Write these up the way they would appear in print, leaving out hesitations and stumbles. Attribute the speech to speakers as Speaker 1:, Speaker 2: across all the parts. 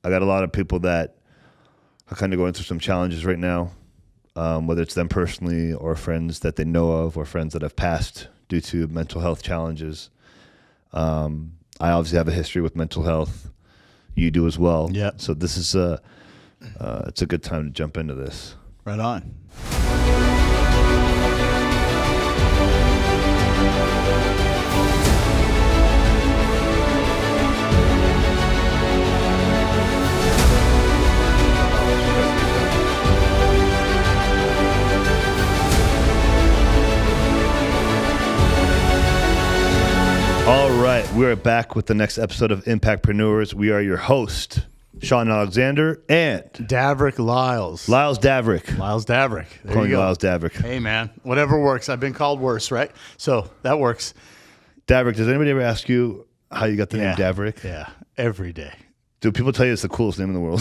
Speaker 1: I got a lot of people that are kind of going through some challenges right now, whether it's them personally or friends that they know of or friends that have passed due to mental health challenges. I obviously have a history with mental health. You do as well.
Speaker 2: Yeah.
Speaker 1: So this is it's a good time to jump into this.
Speaker 2: Right on.
Speaker 1: All right, we're back with the next episode of Impactpreneurs. We are your host, Sean Alexander, and
Speaker 2: Davrick Lyles.
Speaker 1: Lyles Davrick.
Speaker 2: Lyles Davrick. There
Speaker 1: Calling
Speaker 2: you go.
Speaker 1: Lyles Davrick.
Speaker 2: Hey, man. Whatever works. I've been called worse, right? So that works.
Speaker 1: Davrick, does anybody ever ask you how you got the name Davrick?
Speaker 2: Yeah, every day.
Speaker 1: Do people tell you it's the coolest name in the world?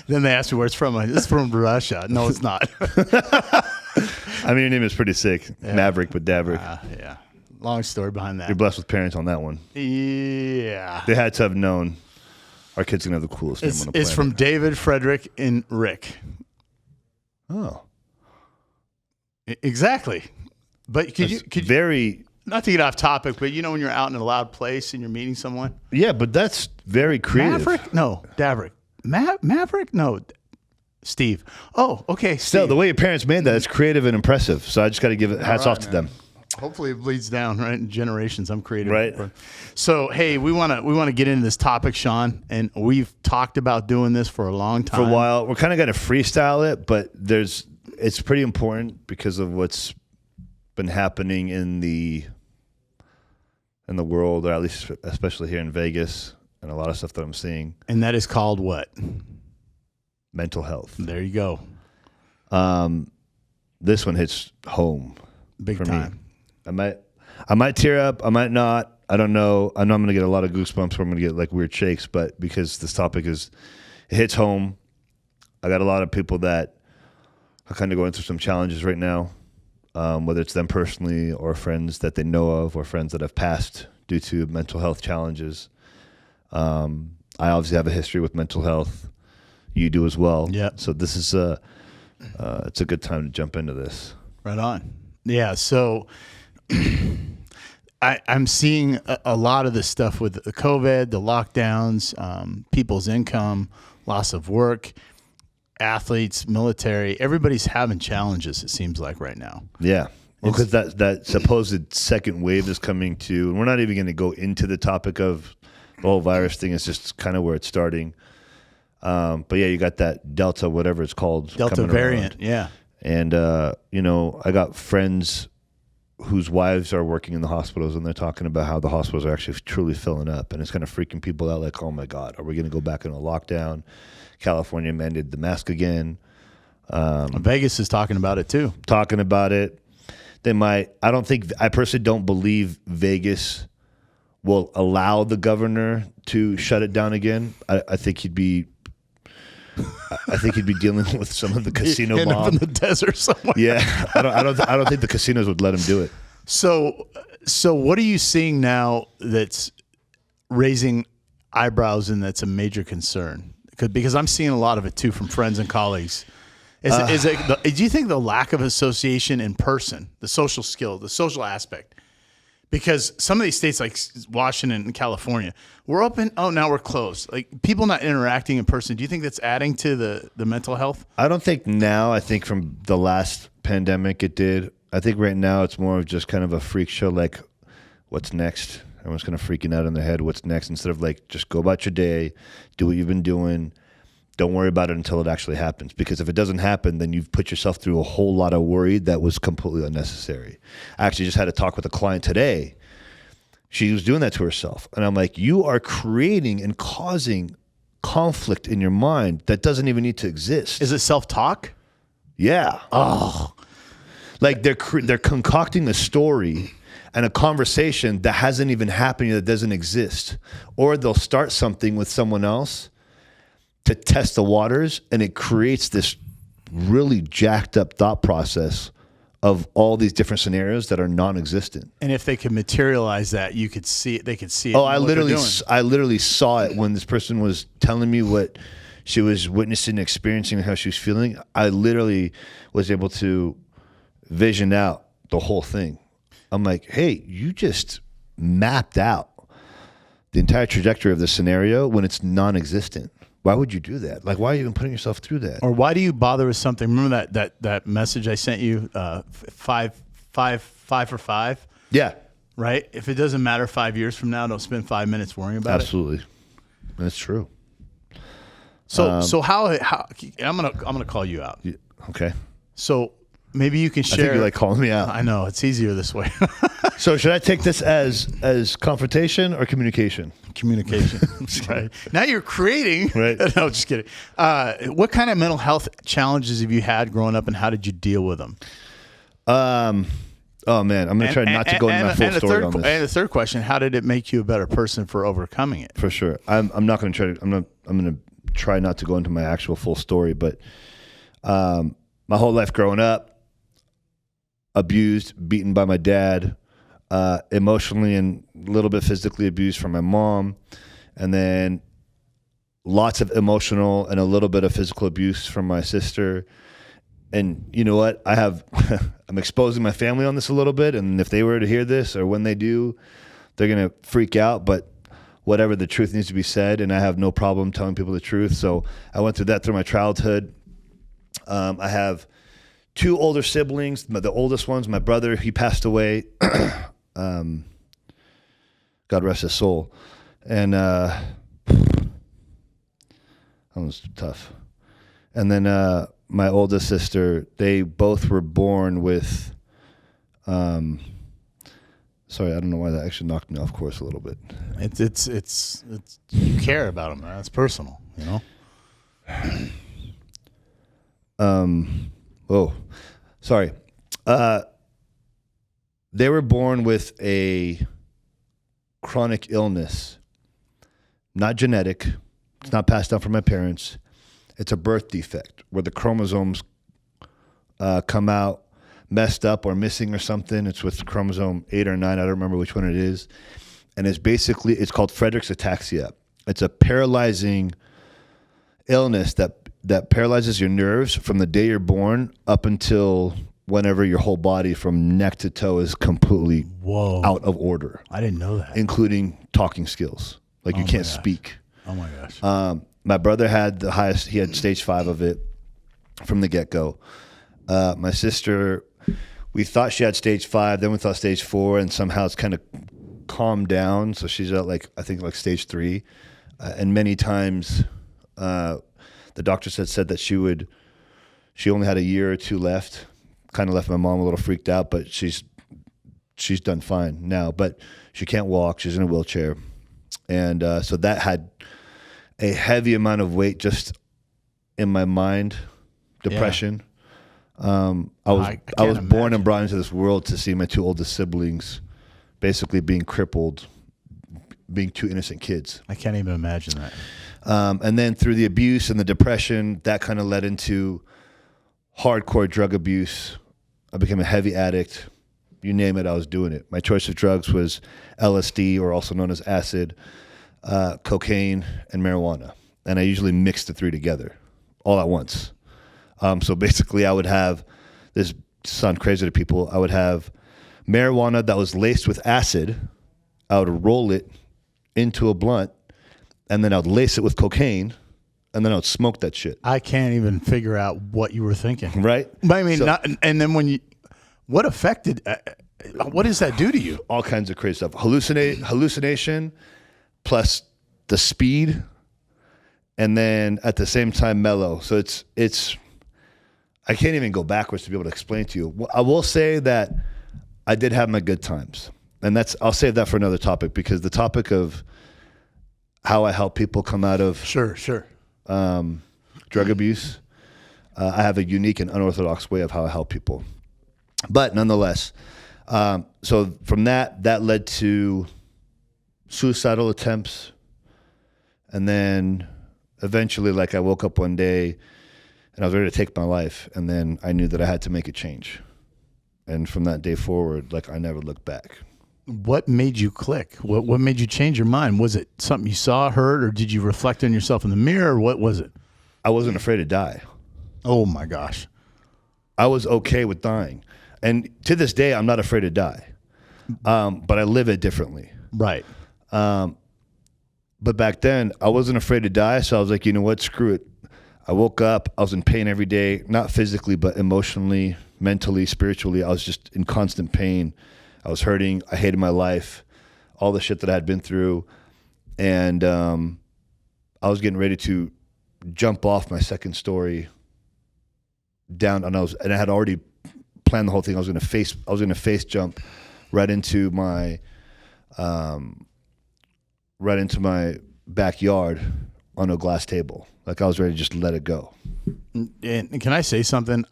Speaker 2: Then they ask me where it's from. It's from Russia. No, it's not.
Speaker 1: I mean, your name is pretty sick.
Speaker 2: Yeah.
Speaker 1: Maverick, but Davrick.
Speaker 2: Yeah. Long story behind that.
Speaker 1: You're blessed with parents on that one.
Speaker 2: Yeah.
Speaker 1: They had to have known our kid's going to have the coolest name on the planet.
Speaker 2: It's from David, Frederick, and Rick.
Speaker 1: Oh.
Speaker 2: Exactly. But could you
Speaker 1: very...
Speaker 2: Not to get off topic, but when you're out in a loud place and you're meeting someone?
Speaker 1: Yeah, but that's very creative.
Speaker 2: Maverick? No, Davrick. Maverick? No, Steve. Oh, okay, Steve.
Speaker 1: Still, the way your parents made that is creative and impressive. So I just got to give it hats off to them.
Speaker 2: Hopefully it bleeds down, right? In generations, I'm creative.
Speaker 1: Right.
Speaker 2: So, hey, we want to get into this topic, Sean, and we've talked about doing this for a long time.
Speaker 1: For a while. We're kind of going to freestyle it, but it's pretty important because of what's been happening in the world, or at least especially here in Vegas, and a lot of stuff that I'm seeing.
Speaker 2: And that is called what?
Speaker 1: Mental health.
Speaker 2: There you go.
Speaker 1: This one hits home.
Speaker 2: Big
Speaker 1: for
Speaker 2: time.
Speaker 1: Me. I might tear up. I might not. I don't know. I know I'm going to get a lot of goosebumps, or I'm going to get like weird shakes, but because this topic it hits home. I got a lot of people that are kind of going through some challenges right now, whether it's them personally or friends that they know of or friends that have passed due to mental health challenges. I obviously have a history with mental health. You do as well.
Speaker 2: Yeah.
Speaker 1: So this is it's a good time to jump into this.
Speaker 2: Right on. Yeah. So I'm seeing a lot of this stuff with the COVID, the lockdowns, people's income, loss of work, athletes, military. Everybody's having challenges, it seems like, right now.
Speaker 1: Yeah. Well, because that supposed second wave is coming to, and we're not even going to go into the topic of the whole virus thing. It's just kind of where it's starting. But yeah, you got that Delta, whatever it's called.
Speaker 2: Delta variant,
Speaker 1: around.
Speaker 2: yeah.
Speaker 1: And, I got friends whose wives are working in the hospitals, and they're talking about how the hospitals are actually truly filling up. And it's kind of freaking people out like, oh, my God, are we going to go back into a lockdown? California mandated the mask again.
Speaker 2: Vegas is talking about it, too.
Speaker 1: Talking about it. They might. I personally don't believe Vegas will allow the governor to shut it down again. I think he'd be dealing with some of the casino
Speaker 2: End up
Speaker 1: mob
Speaker 2: in the desert somewhere.
Speaker 1: Yeah, I don't think the casinos would let him do it.
Speaker 2: So what are you seeing now that's raising eyebrows and that's a major concern? Because I'm seeing a lot of it too from friends and colleagues. Do you think the lack of association in person, the social skill, the social aspect? Because some of these states like Washington and California, we're open. Oh, now we're closed. Like people not interacting in person. Do you think that's adding to the mental health?
Speaker 1: I don't think now. I think from the last pandemic it did. I think right now it's more of just kind of a freak show. Like, what's next? Everyone's kind of freaking out in their head. What's next? Instead of like, just go about your day, do what you've been doing. Don't worry about it until it actually happens. Because if it doesn't happen, then you've put yourself through a whole lot of worry that was completely unnecessary. I actually just had a talk with a client today. She was doing that to herself. And I'm like, you are creating and causing conflict in your mind that doesn't even need to exist.
Speaker 2: Is it self-talk?
Speaker 1: Yeah.
Speaker 2: Oh.
Speaker 1: Like they're concocting a story and a conversation that hasn't even happened yet, that doesn't exist. Or they'll start something with someone else to test the waters, and it creates this really jacked up thought process of all these different scenarios that are non-existent.
Speaker 2: And if they could materialize that, you could see it. They could see it.
Speaker 1: Oh, I literally saw it when this person was telling me what she was witnessing, experiencing, and how she was feeling. I literally was able to vision out the whole thing. I'm like, hey, you just mapped out the entire trajectory of the scenario when it's non-existent. Why would you do that? Like, why are you even putting yourself through that?
Speaker 2: Or why do you bother with something? Remember that message I sent you, 5 for 5?
Speaker 1: Yeah.
Speaker 2: Right? If it doesn't matter 5 years from now, don't spend 5 minutes worrying about
Speaker 1: Absolutely. That's true.
Speaker 2: So how I'm gonna call you out.
Speaker 1: Okay.
Speaker 2: So maybe you can share.
Speaker 1: I think you like calling me out.
Speaker 2: I know it's easier this way.
Speaker 1: So should I take this as confrontation or communication?
Speaker 2: Communication. Right. Now you're creating.
Speaker 1: Right.
Speaker 2: No, just kidding. What kind of mental health challenges have you had growing up, and how did you deal with them?
Speaker 1: Oh man, I'm gonna try not to go into my full story on this.
Speaker 2: And the third question: how did it make you a better person for overcoming it?
Speaker 1: For sure. I'm not gonna try to. I'm gonna try not to go into my actual full story, but my whole life growing up, abused, beaten by my dad, emotionally and a little bit physically abused from my mom, and then lots of emotional and a little bit of physical abuse from my sister. And you know what? I'm exposing my family on this a little bit, and if they were to hear this or when they do, they're going to freak out, but whatever, the truth needs to be said, and I have no problem telling people the truth. So I went through that through my childhood. I have 2 older siblings. The oldest one's my brother. He passed away. God rest his soul. And that was tough. And then my oldest sister, they both were born with, sorry, I don't know why that actually knocked me off course a little bit.
Speaker 2: It's you care about them, man. It's personal, you know?
Speaker 1: Oh, sorry. They were born with a chronic illness, not genetic. It's not passed down from my parents. It's a birth defect where the chromosomes come out messed up or missing or something. It's with chromosome 8 or 9. I don't remember which one it is. And it's called Friedreich's ataxia. It's a paralyzing illness that paralyzes your nerves from the day you're born up until whenever your whole body from neck to toe is completely out of order.
Speaker 2: I didn't know that.
Speaker 1: Including talking skills. Like you can't speak.
Speaker 2: Oh my gosh.
Speaker 1: My brother had the highest, he had stage 5 of it from the get-go. My sister, we thought she had stage 5, then we thought stage 4, and somehow it's kind of calmed down. So she's at I think stage 3. And many times the doctors had said that she only had a year or 2 left. Kind of left my mom a little freaked out, but she's done fine now. But she can't walk. She's in a wheelchair. And so that had a heavy amount of weight just in my mind, depression. Yeah. I was born and brought into this world to see my 2 oldest siblings basically being crippled, being 2 innocent kids.
Speaker 2: I can't even imagine that.
Speaker 1: And then through the abuse and the depression, that kind of led into hardcore drug abuse. I became a heavy addict. You name it, I was doing it. My choice of drugs was LSD, or also known as acid, cocaine, and marijuana. And I usually mixed the 3 together all at once. So basically I would have, this sound crazy to people, I would have marijuana that was laced with acid. I would roll it into a blunt, and then I would lace it with cocaine, and then I would smoke that shit.
Speaker 2: I can't even figure out what you were thinking.
Speaker 1: Right?
Speaker 2: But I mean, and then what does that do to you?
Speaker 1: All kinds of crazy stuff. Hallucination, plus the speed, and then at the same time mellow. So it's I can't even go backwards to be able to explain to you. I will say that I did have my good times, and I'll save that for another topic, because the topic of how I help people come out of
Speaker 2: sure
Speaker 1: drug abuse, I have a unique and unorthodox way of how I help people. But nonetheless, so from that led to suicidal attempts. And then eventually, I woke up one day and I was ready to take my life. And then I knew that I had to make a change. And from that day forward, like I never looked back.
Speaker 2: What made you click? What made you change your mind? Was it something you saw, heard, or did you reflect on yourself in the mirror? Or what was it?
Speaker 1: I wasn't afraid to die.
Speaker 2: Oh my gosh.
Speaker 1: I was okay with dying. And to this day, I'm not afraid to die. But I live it differently.
Speaker 2: Right.
Speaker 1: But back then, I wasn't afraid to die. So I was like, you know what? Screw it. I woke up. I was in pain every day, not physically, but emotionally, mentally, spiritually. I was just in constant pain. I was hurting. I hated my life, all the shit that I had been through. And I was getting ready to jump off my second story down. And I had already planned the whole thing. I was going to face jump right into my backyard on a glass table. Like I was ready to just let it go.
Speaker 2: And can I say something?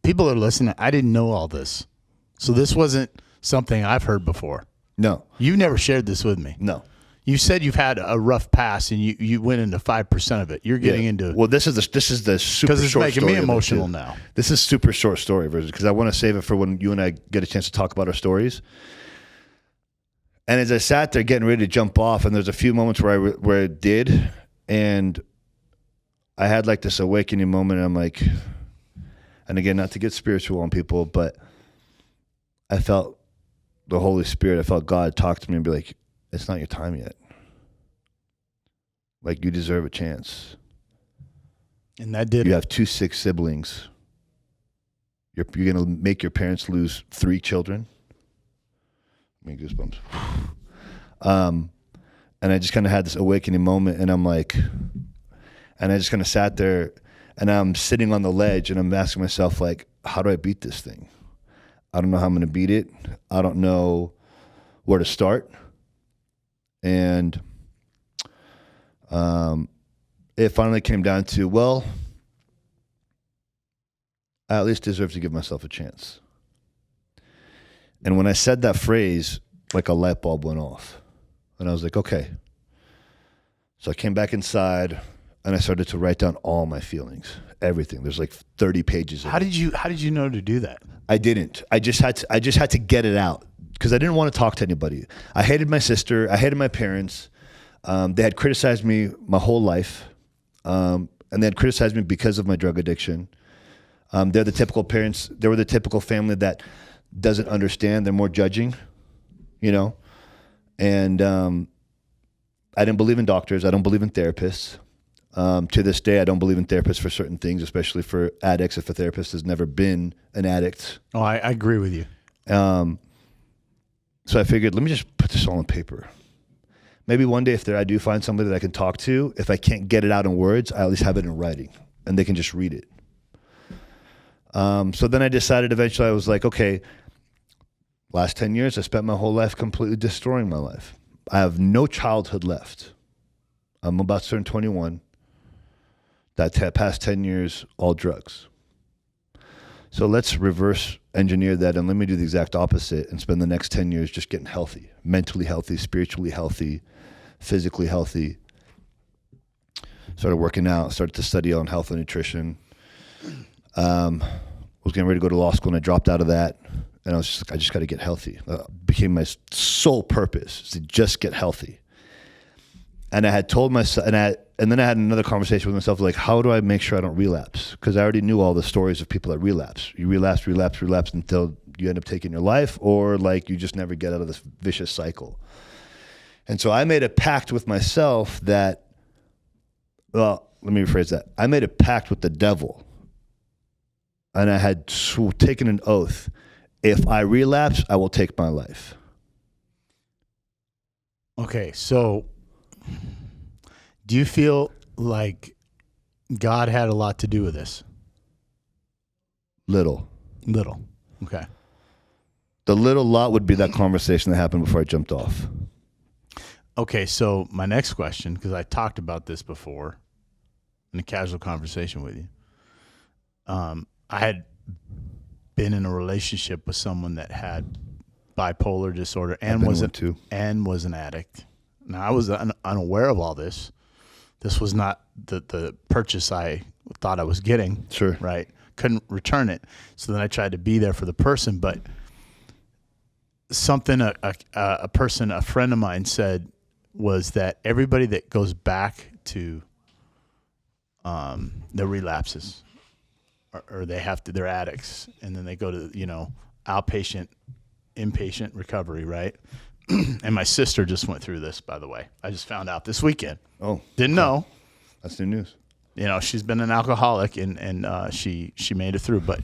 Speaker 2: People are listening. I didn't know all this. So this wasn't something I've heard before.
Speaker 1: No.
Speaker 2: You never shared this with me.
Speaker 1: No.
Speaker 2: You said you've had a rough pass and you went into 5% of it. You're getting into
Speaker 1: Well, this is the super short
Speaker 2: because it's making
Speaker 1: story
Speaker 2: me emotional now.
Speaker 1: This is super short story version because I want to save it for when you and I get a chance to talk about our stories. And as I sat there getting ready to jump off, and there's a few moments where it did, and I had like this awakening moment. And I'm like, and again, not to get spiritual on people, but I felt the Holy Spirit. I felt God talk to me and be like, "It's not your time yet. Like you deserve a chance."
Speaker 2: And that did.
Speaker 1: You have 2 sick siblings. You're gonna make your parents lose 3 children. Me goosebumps. And I just kind of had this awakening moment, and I'm like, and I just kind of sat there, and I'm sitting on the ledge, and I'm asking myself, like, how do I beat this thing? I don't know how I'm going to beat it. I don't know where to start. And it finally came down to, well, I at least deserve to give myself a chance. And when I said that phrase, like a light bulb went off. And I was like, okay. So I came back inside and I started to write down all my feelings, everything. There's like 30 pages.
Speaker 2: How did you know to do that?
Speaker 1: I didn't. I just had to get it out because I didn't want to talk to anybody. I hated my sister. I hated my parents. They had criticized me my whole life. And they had criticized me because of my drug addiction. They're the typical parents. They were the typical family that doesn't understand. They're more judging, you know? And I didn't believe in doctors. I don't believe in therapists. To this day, I don't believe in therapists for certain things, especially for addicts. If a therapist has never been an addict.
Speaker 2: Oh, I agree with you.
Speaker 1: So I figured, let me just put this all on paper. Maybe one day if I do find somebody that I can talk to, if I can't get it out in words, I at least have it in writing and they can just read it. So then I decided eventually, I was like, okay, last 10 years, I spent my whole life completely destroying my life. I have no childhood left. I'm about to turn 21. That past 10 years, all drugs. So let's reverse engineer that and let me do the exact opposite and spend the next 10 years just getting healthy, mentally healthy, spiritually healthy, physically healthy. Started working out, started to study on health and nutrition. Was getting ready to go to law school and I dropped out of that. And I just got to get healthy. Became my sole purpose to just get healthy. And I had told myself, and then I had another conversation with myself, like, how do I make sure I don't relapse? Because I already knew all the stories of people that relapse. You relapse until you end up taking your life, or like you just never get out of this vicious cycle. And so I made a pact with myself that, well, let me rephrase that. I made a pact with the devil. And I had taken an oath. If I relapse, I will take my life.
Speaker 2: Okay, so do you feel like God had a lot to do with this?
Speaker 1: Little.
Speaker 2: Okay.
Speaker 1: The little lot would be that conversation that happened before I jumped off.
Speaker 2: Okay, so my next question, because I talked about this before in a casual conversation with you. I had been in a relationship with someone that had bipolar disorder and was an addict. Now, I was unaware of all this. This was not the purchase I thought I was getting.
Speaker 1: Sure.
Speaker 2: Right. couldn't return it. So then I tried to be there for the person, but something a friend of mine said was that everybody that goes back to the relapses or they're addicts and then they go to, outpatient, inpatient recovery, right? And my sister just went through this, by the way. I just found out this weekend.
Speaker 1: Oh,
Speaker 2: didn't know.
Speaker 1: That's new news.
Speaker 2: She's been an alcoholic and she made it through. But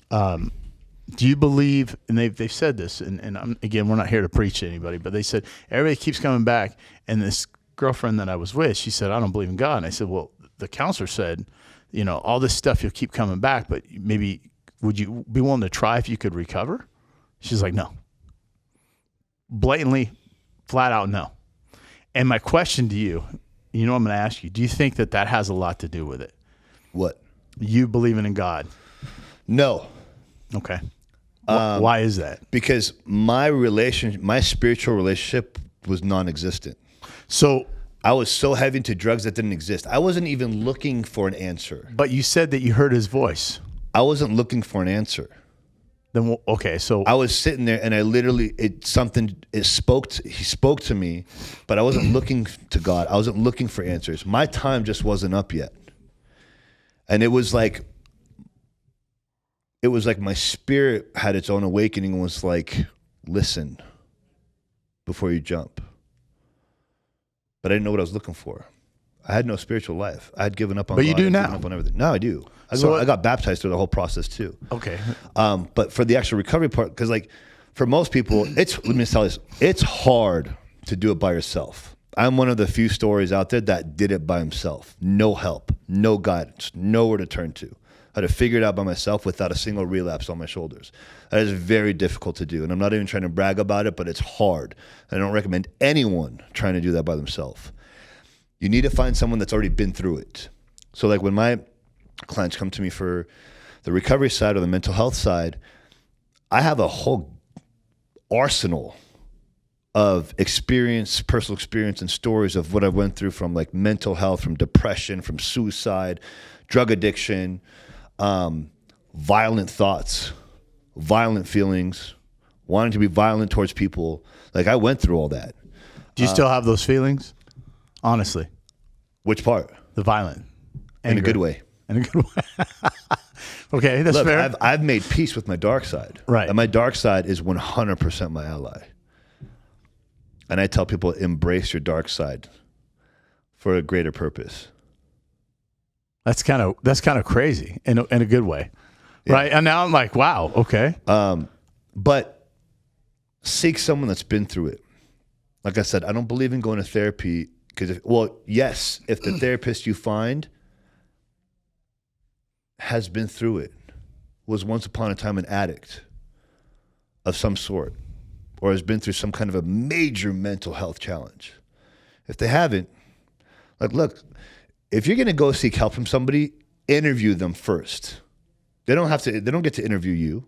Speaker 2: do you believe? And they've said this, and again, we're not here to preach to anybody, but they said everybody keeps coming back. And this girlfriend that I was with, she said, "I don't believe in God." And I said, "Well, the counselor said, all this stuff you'll keep coming back, but maybe would you be willing to try if you could recover?" She's like, "No." Blatantly, flat out, no. And my question to you, I'm going to ask you, do you think that has a lot to do with it?
Speaker 1: What?
Speaker 2: You believing in God?
Speaker 1: No.
Speaker 2: Okay. Why is that?
Speaker 1: Because my spiritual relationship was non-existent.
Speaker 2: So
Speaker 1: I was so heavy into drugs that didn't exist. I wasn't even looking for an answer.
Speaker 2: But you said that you heard his voice.
Speaker 1: I wasn't looking for an answer.
Speaker 2: Then okay, so
Speaker 1: I was sitting there and he spoke to me, but I wasn't looking to God. I wasn't looking for answers. My time just wasn't up yet. And it was like my spirit had its own awakening and was like, listen before you jump. But I didn't know what I was looking for. I had no spiritual life. I had given up on God.
Speaker 2: But you do now.
Speaker 1: Given up on everything. Now I do. I got baptized through the whole process too.
Speaker 2: Okay.
Speaker 1: But for the actual recovery part, because for most people, let me tell you this, it's hard to do it by yourself. I'm one of the few stories out there that did it by himself. No help, no guidance, nowhere to turn to. I had to figure it out by myself without a single relapse on my shoulders. That is very difficult to do. And I'm not even trying to brag about it, but it's hard. I don't recommend anyone trying to do that by themselves. You need to find someone that's already been through it. So when my clients come to me for the recovery side or the mental health side, I have a whole arsenal of experience, personal experience and stories of what I went through from mental health, from depression, from suicide, drug addiction, violent thoughts, violent feelings, wanting to be violent towards people. I went through all that.
Speaker 2: Do you still have those feelings? Honestly.
Speaker 1: Which part?
Speaker 2: The violent. Anger.
Speaker 1: In a good way.
Speaker 2: In a good way. Okay, that's
Speaker 1: Look,
Speaker 2: fair.
Speaker 1: I've made peace with my dark side.
Speaker 2: Right.
Speaker 1: And my dark side is 100% my ally. And I tell people, embrace your dark side for a greater purpose.
Speaker 2: That's kind of crazy in a good way. Yeah. Right? And now I'm like, wow, okay.
Speaker 1: But seek someone that's been through it. Like I said, I don't believe in going to therapy because, yes, if the therapist you find has been through it, was once upon a time an addict of some sort, or has been through some kind of a major mental health challenge. If they haven't, look, if you're going to go seek help from somebody, interview them first. They don't get to interview you.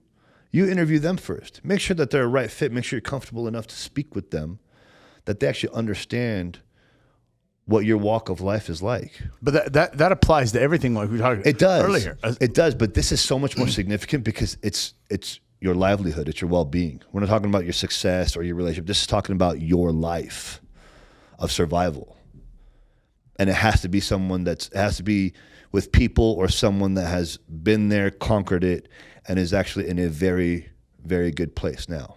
Speaker 1: You interview them first. Make sure that they're a right fit. Make sure you're comfortable enough to speak with them, that they actually understand what your walk of life is like.
Speaker 2: But that applies to everything like we talked about earlier.
Speaker 1: It does, but this is so much more significant because it's your livelihood, it's your well-being. We're not talking about your success or your relationship. This is talking about your life of survival. And it has to be it has to be with people or someone that has been there, conquered it, and is actually in a very, very good place now.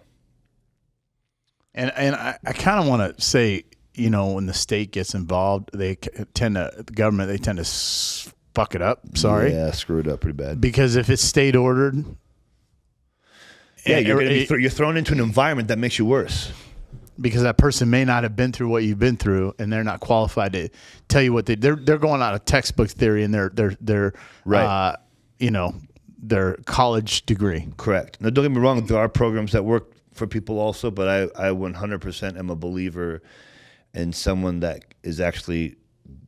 Speaker 2: And I kind of want to say, when the state gets involved, the government tend to fuck it up. Sorry.
Speaker 1: Yeah, screw it up pretty bad.
Speaker 2: Because if it's state ordered.
Speaker 1: Yeah, you're thrown into an environment that makes you worse.
Speaker 2: Because that person may not have been through what you've been through, and they're not qualified to tell you what they're going out of textbook theory and their
Speaker 1: right.
Speaker 2: Their college degree.
Speaker 1: Correct. Now, don't get me wrong. There are programs that work for people also, but I 100% am a believer in someone that is actually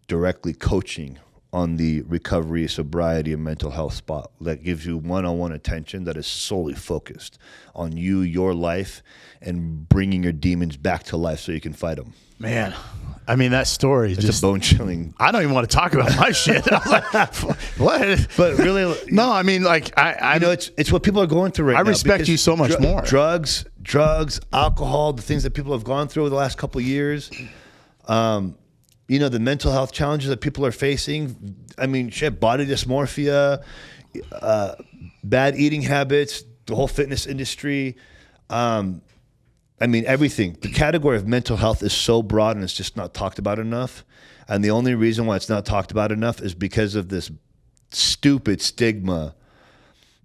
Speaker 1: directly coaching on the recovery, sobriety, and mental health spot that gives you one-on-one attention that is solely focused on you, your life, and bringing your demons back to life so you can fight them.
Speaker 2: Man, I mean, that story is
Speaker 1: It's
Speaker 2: just
Speaker 1: a bone-chilling.
Speaker 2: I don't even want to talk about my shit. I'm like, what?
Speaker 1: But really,
Speaker 2: No, I mean, like, I
Speaker 1: know it's what people are going through right now.
Speaker 2: I respect
Speaker 1: because
Speaker 2: you so much more.
Speaker 1: Drugs, alcohol, the things that people have gone through over the last couple of years. You know, the mental health challenges that people are facing. I mean, shit, body dysmorphia, bad eating habits, the whole fitness industry. I mean, everything. The category of mental health is so broad and it's just not talked about enough. And the only reason why it's not talked about enough is because of this stupid stigma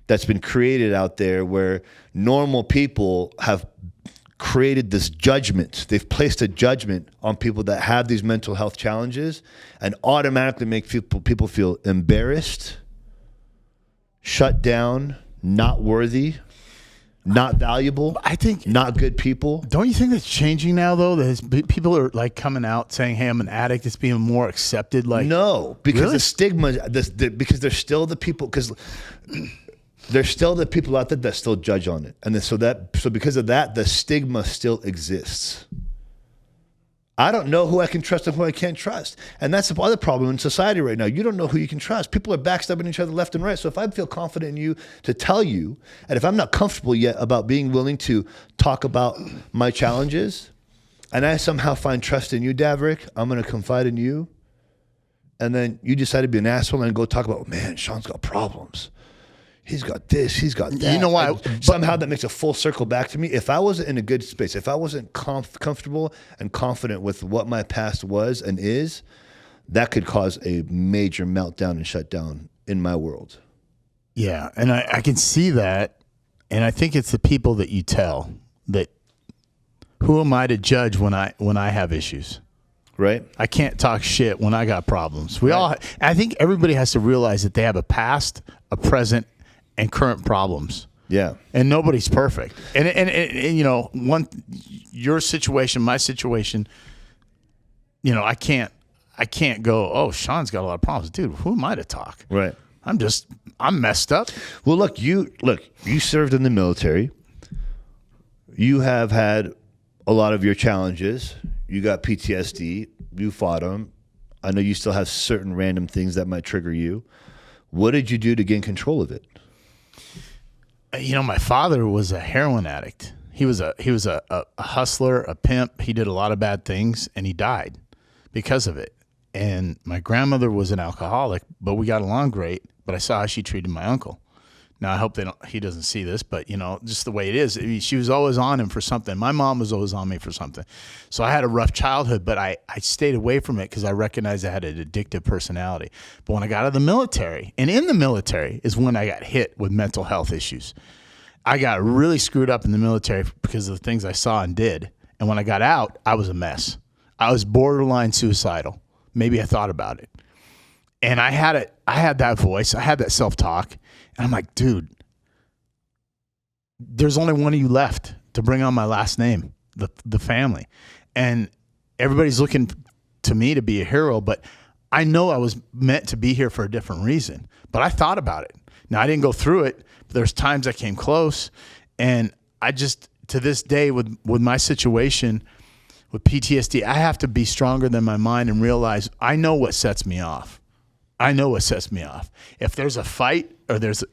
Speaker 1: that's been created out there where normal people have created this judgment. They've placed a judgment on people that have these mental health challenges and automatically make people feel embarrassed, shut down, not worthy, not valuable.
Speaker 2: I think
Speaker 1: not good people.
Speaker 2: Don't you think that's changing now, though? That people are like coming out saying, "Hey, I'm an addict." It's being more accepted. Like,
Speaker 1: no, because
Speaker 2: really?
Speaker 1: the stigma. Because there's still the people. Because there's still the people out there that still judge on it, and so because of that, the stigma still exists. I don't know who I can trust and who I can't trust. And that's the other problem in society right now. You don't know who you can trust. People are backstabbing each other left and right. So if I feel confident in you to tell you, and if I'm not comfortable yet about being willing to talk about my challenges, and I somehow find trust in you, Davrick, I'm going to confide in you. And then you decide to be an asshole and go talk about, man, Sean's got problems. He's got this, he's got that.
Speaker 2: You know why?
Speaker 1: Somehow that makes a full circle back to me. If I wasn't in a good space, if I wasn't comfortable and confident with what my past was and is, that could cause a major meltdown and shutdown in my world.
Speaker 2: Yeah, and I can see that, and I think it's the people that you tell that. Who am I to judge when I have issues?
Speaker 1: Right.
Speaker 2: I can't talk shit when I got problems. I think everybody has to realize that they have a past, a present, and current problems.
Speaker 1: Yeah.
Speaker 2: And nobody's perfect. And you know, your situation, my situation, you know, I can't go, "Oh, Sean's got a lot of problems." Dude, who am I to talk?
Speaker 1: Right.
Speaker 2: I'm messed up.
Speaker 1: Well, look, you served in the military. You have had a lot of your challenges. You got PTSD. You fought them. I know you still have certain random things that might trigger you. What did you do to gain control of it?
Speaker 2: You know, my father was a heroin addict. He was a hustler, a pimp. He did a lot of bad things, and he died because of it. And my grandmother was an alcoholic, but we got along great. But I saw how she treated my uncle. Now, I hope he doesn't see this, but, you know, just the way it is. I mean, she was always on him for something. My mom was always on me for something. So I had a rough childhood, but I stayed away from it because I recognized I had an addictive personality. But when I got out of the military, and in the military is when I got hit with mental health issues. I got really screwed up in the military because of the things I saw and did. And when I got out, I was a mess. I was borderline suicidal. Maybe I thought about it. And I had that voice. I had that self-talk. And I'm like, dude, there's only one of you left to bring on my last name, the family. And everybody's looking to me to be a hero, but I know I was meant to be here for a different reason. But I thought about it. Now, I didn't go through it, but there's times I came close. And I just, to this day, with my situation, with PTSD, I have to be stronger than my mind and realize I know what sets me off. I know what sets me off. If there's a fight or there's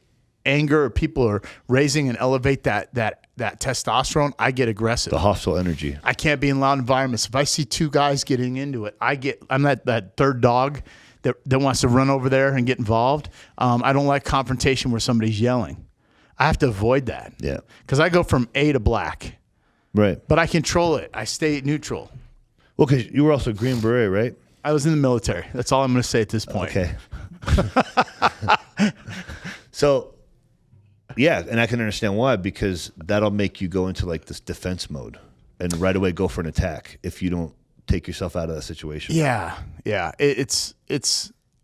Speaker 2: anger or people are raising and elevate that testosterone, I get aggressive.
Speaker 1: The hostile energy.
Speaker 2: I can't be in loud environments. If I see two guys getting into it, I'm that third dog that wants to run over there and get involved. I don't like confrontation where somebody's yelling. I have to avoid that.
Speaker 1: Yeah.
Speaker 2: Because I go from A to black.
Speaker 1: Right.
Speaker 2: But I control it. I stay neutral.
Speaker 1: Well, because you were also Green Beret, right?
Speaker 2: I was in the military. That's all I'm going to say at this point.
Speaker 1: Okay. So, yeah, and I can understand why, because that'll make you go into like this defense mode and right away go for an attack if you don't take yourself out of that situation.
Speaker 2: Yeah. It's.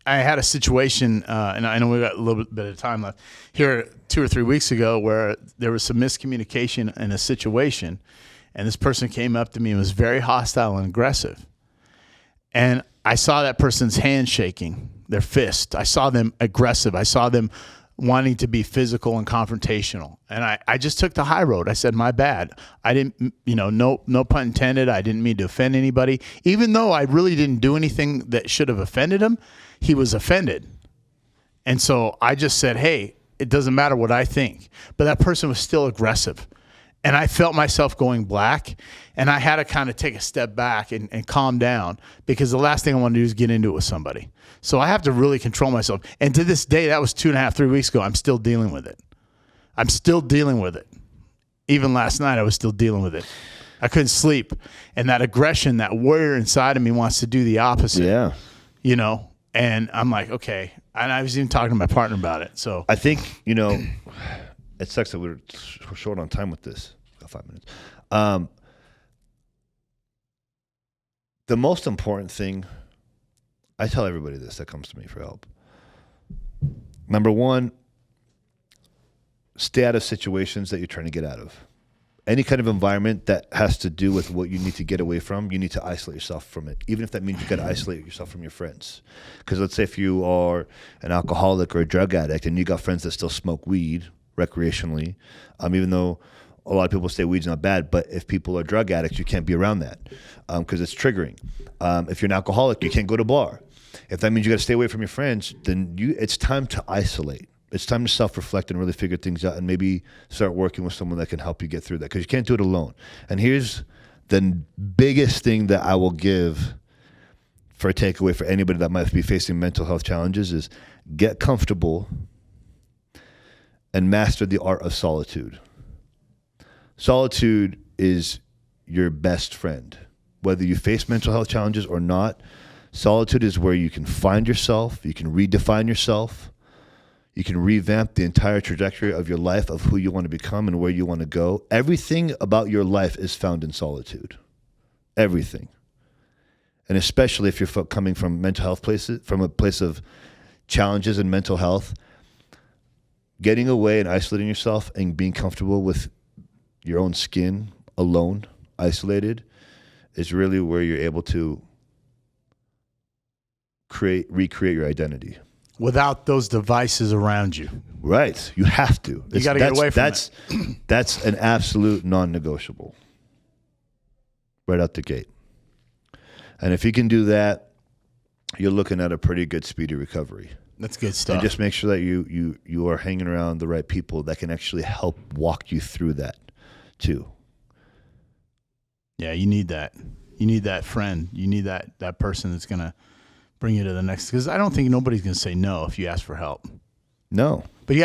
Speaker 2: I had a situation, and I know we got a little bit of time left here 2 or 3 weeks ago, where there was some miscommunication in a situation, and this person came up to me and was very hostile and aggressive. And I saw that person's hand shaking. their fist. I saw them aggressive. I saw them wanting to be physical and confrontational. And I just took the high road. I said, my bad. I didn't, no pun intended. I didn't mean to offend anybody. Even though I really didn't do anything that should have offended him, he was offended. And so I just said, hey, it doesn't matter what I think. But that person was still aggressive. And I felt myself going black, and I had to kind of take a step back and calm down, because the last thing I want to do is get into it with somebody. So I have to really control myself. And to this day, that was 2.5, 3 weeks ago, I'm still dealing with it. I'm still dealing with it. Even last night, I was still dealing with it. I couldn't sleep. And that aggression, that warrior inside of me wants to do the opposite.
Speaker 1: Yeah.
Speaker 2: And I'm like, okay. And I was even talking to my partner about it. So
Speaker 1: I think, it sucks that we're short on time with this. About 5 minutes. The most important thing, I tell everybody this that comes to me for help. Number one, stay out of situations that you're trying to get out of. Any kind of environment that has to do with what you need to get away from, you need to isolate yourself from it. Even if that means you got to isolate yourself from your friends. Because let's say if you are an alcoholic or a drug addict and you got friends that still smoke weed recreationally, even though a lot of people say weed's not bad, but if people are drug addicts, you can't be around that because it's triggering. If you're an alcoholic, you can't go to a bar. If that means you got to stay away from your friends, then it's time to isolate. It's time to self-reflect and really figure things out, and maybe start working with someone that can help you get through that, because you can't do it alone. And here's the biggest thing that I will give for a takeaway for anybody that might be facing mental health challenges is get comfortable and master the art of solitude. Solitude is your best friend. Whether you face mental health challenges or not, solitude is where you can find yourself, you can redefine yourself, you can revamp the entire trajectory of your life, of who you want to become and where you want to go. Everything about your life is found in solitude. Everything. And especially if you're coming from mental health places, from a place of challenges in mental health, getting away and isolating yourself and being comfortable with your own skin, alone, isolated, is really where you're able to recreate your identity.
Speaker 2: Without those devices around you.
Speaker 1: Right. You have to.
Speaker 2: You got to get away from
Speaker 1: it. That's an absolute non-negotiable. Right out the gate. And if you can do that, you're looking at a pretty good speedy recovery.
Speaker 2: That's good stuff.
Speaker 1: And just make sure that you are hanging around the right people that can actually help walk you through that too.
Speaker 2: Yeah, you need that. You need that friend. You need that person that's going to bring you to the next, because I don't think nobody's going to say no if you ask for help.
Speaker 1: No.
Speaker 2: But you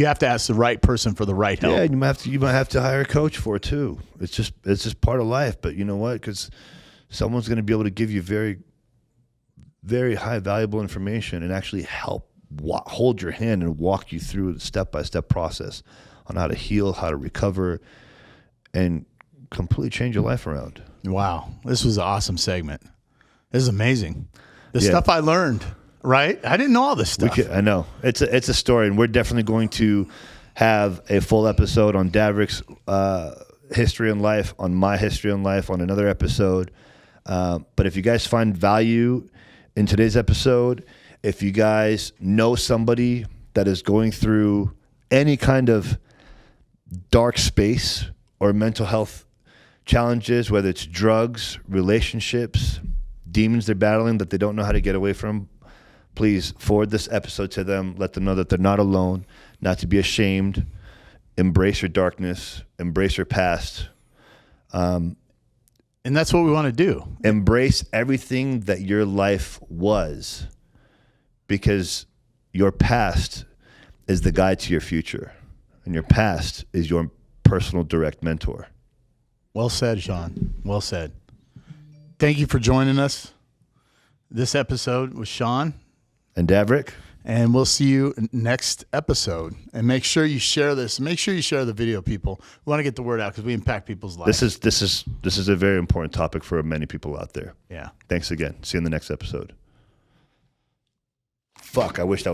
Speaker 2: have to ask the right person for the right help.
Speaker 1: Yeah, you might have to hire a coach for it too. It's just part of life. But you know what? Because someone's going to be able to give you very, very high valuable information and actually help hold your hand and walk you through the step-by-step process on how to heal, how to recover, and completely change your life around.
Speaker 2: Wow. This was an awesome segment. This is amazing. The stuff I learned, right? I didn't know all this stuff.
Speaker 1: I know. It's a story, and we're definitely going to have a full episode on Davrick's history in life, on my history in life, on another episode. But if you guys find value in today's episode, if you guys know somebody that is going through any kind of dark space or mental health challenges, whether it's drugs, relationships, demons they're battling that they don't know how to get away from, please forward this episode to them. Let them know that they're not alone, not to be ashamed. Embrace your darkness, embrace your past.
Speaker 2: And that's what we want to do.
Speaker 1: Embrace everything that your life was, because your past is the guide to your future, and your past is your personal direct mentor.
Speaker 2: Well said, Sean. Well said. Thank you for joining us. This episode was Sean
Speaker 1: and Davrick.
Speaker 2: And we'll see you next episode. And make sure you share this. Make sure you share the video, people. We want to get the word out because we impact people's lives.
Speaker 1: This is a very important topic for many people out there.
Speaker 2: Yeah.
Speaker 1: Thanks again. See you in the next episode. Fuck, I wish that was